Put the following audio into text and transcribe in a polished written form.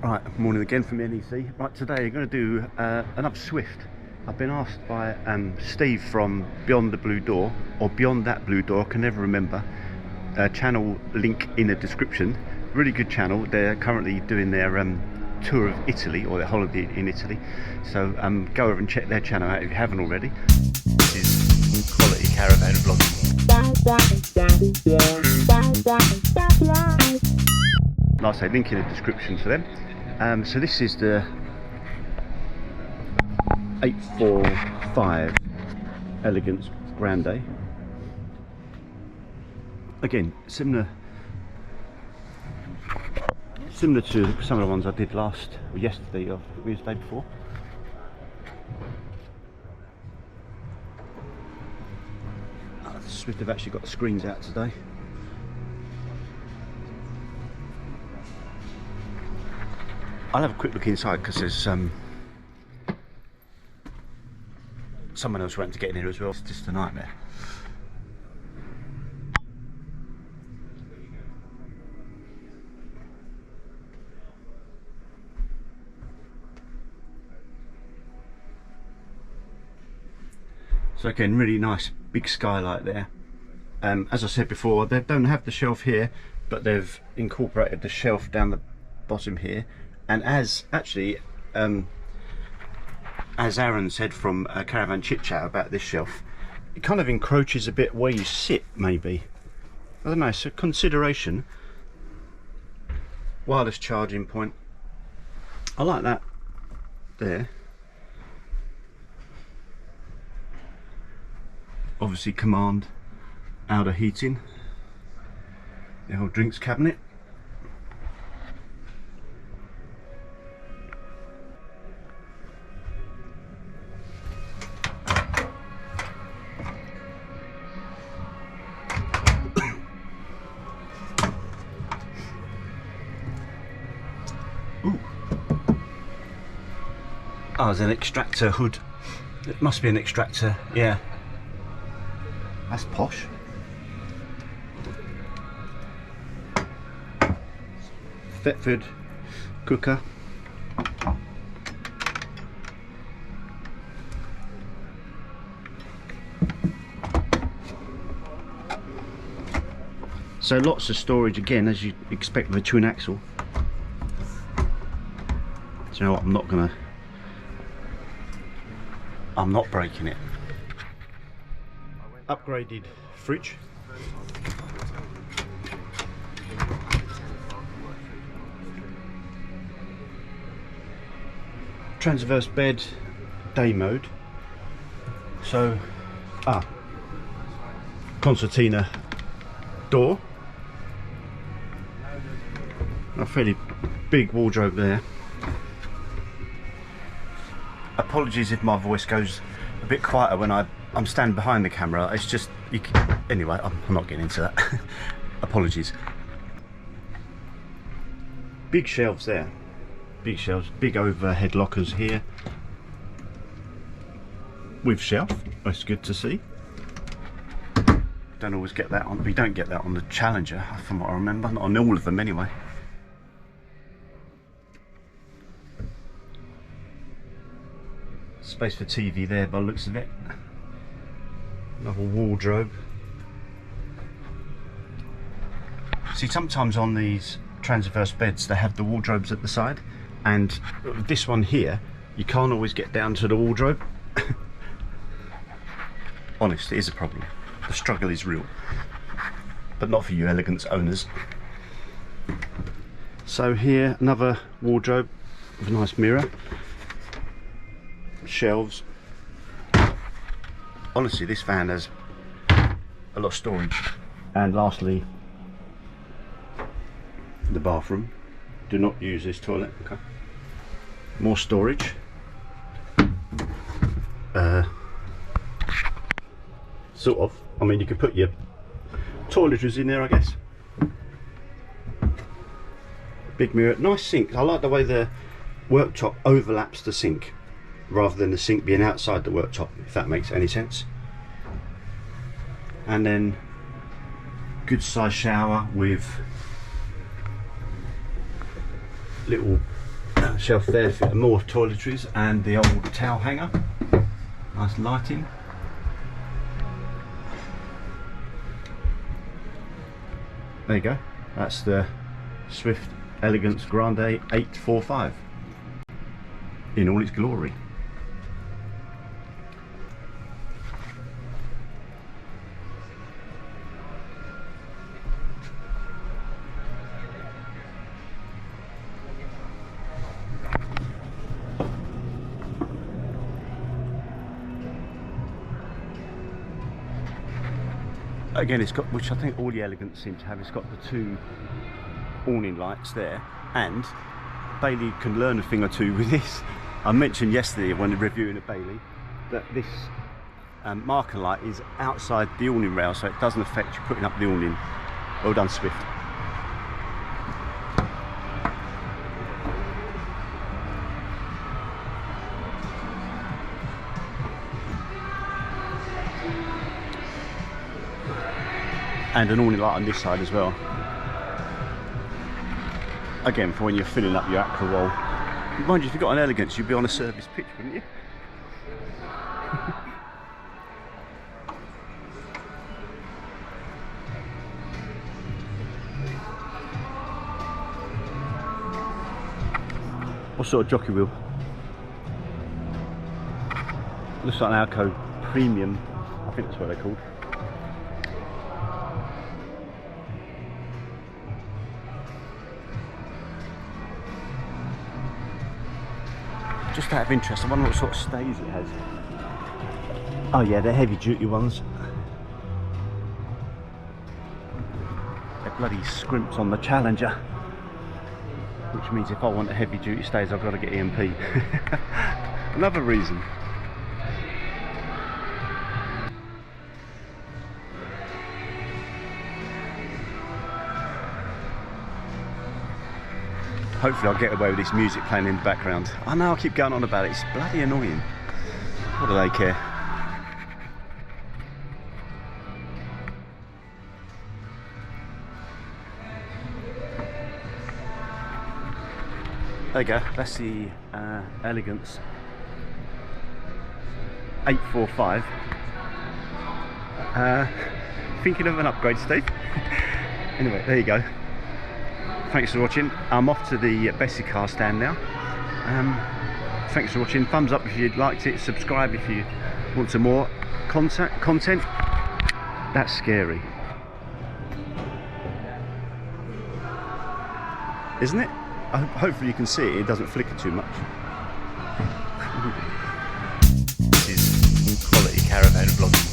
Right, morning again from NEC. Right, today I'm going to do another Swift. I've been asked by Steve from Beyond the Blue Door, or Beyond That Blue Door, I can never remember. Channel link in the description. Really good channel. They're currently doing their tour of Italy, or their holiday in Italy. So go over and check their channel out if you haven't already. This is quality caravan vlogging. Like I say, link in the description for them. So this is the 845 Elegance Grande. Again, similar to some of the ones I did yesterday or the day before. The Swift have actually got the screens out today. I'll have a quick look inside because there's someone else waiting to get in here as well. It's just a nightmare. So again, really nice big skylight there. As I said before, they don't have the shelf here, but they've incorporated the shelf down the bottom here. And as Aaron said from Caravan Chit Chat about this shelf, it kind of encroaches a bit where you sit, maybe. I don't know, it's a consideration. Wireless charging point. I like that there. Obviously command outer heating. The whole drinks cabinet. Ooh. Oh, there's an extractor hood. It must be an extractor, yeah. That's posh. Thetford cooker. So lots of storage again, as you expect with a twin axle. Do you know what? I'm not breaking it. Upgraded fridge. Transverse bed, day mode. So, concertina door. A fairly big wardrobe there. Apologies if my voice goes a bit quieter when I'm standing behind the camera. It's just anyway, I'm not getting into that. Apologies. Big shelves there. Big shelves, big overhead lockers here. With shelf, that's good to see. Don't always get that on, we don't get that on the Challenger from what I remember, not on all of them anyway. Space for TV there by the looks of it. Another wardrobe. See, sometimes on these transverse beds they have the wardrobes at the side, and this one here you can't always get down to the wardrobe. Honest, it is a problem. The struggle is real, but not for you Elegance owners. So here, another wardrobe with a nice mirror, shelves. Honestly, this van has a lot of storage. And lastly, the bathroom. Do not use this toilet. Okay. More storage. Sort of. I mean, you could put your toiletries in there, I guess. Big mirror. Nice sink. I like the way the worktop overlaps the sink, rather than the sink being outside the worktop, if that makes any sense. And then good size shower with little Shelf there for more toiletries and the old towel hanger. Nice lighting. There you go. That's the Swift Elegance Grande 845 in all its glory. Again, it's got, which I think all the Elegance seem to have, it's got the two awning lights there, and Bailey can learn a thing or two with this. I mentioned yesterday when reviewing a Bailey that this marker light is outside the awning rail, so it doesn't affect you putting up the awning. Well done, Swift. And an awning light on this side as well. Again, for when you're filling up your aqua roll. Mind you, if you've got an Elegance, you'd be on a service pitch, wouldn't you? What sort of jockey wheel? Looks like an Alko Premium, I think that's what they're called. Just out of interest, I wonder what sort of stays it has. Oh yeah, they're heavy duty ones. They're bloody scrimps on the Challenger. Which means if I want a heavy duty stays, I've got to get EMP. Another reason. Hopefully I'll get away with this music playing in the background. I know I keep going on about it, it's bloody annoying. What do they care? There you go, that's the Elegance 845. Thinking of an upgrade, Steve? Anyway, there you go. Thanks for watching. I'm off to the Bessie car stand now. Thanks for watching. Thumbs up if you liked it. Subscribe if you want some more content. That's scary, isn't it? Hopefully you can see it. It doesn't flicker too much. This is quality caravan vlogging.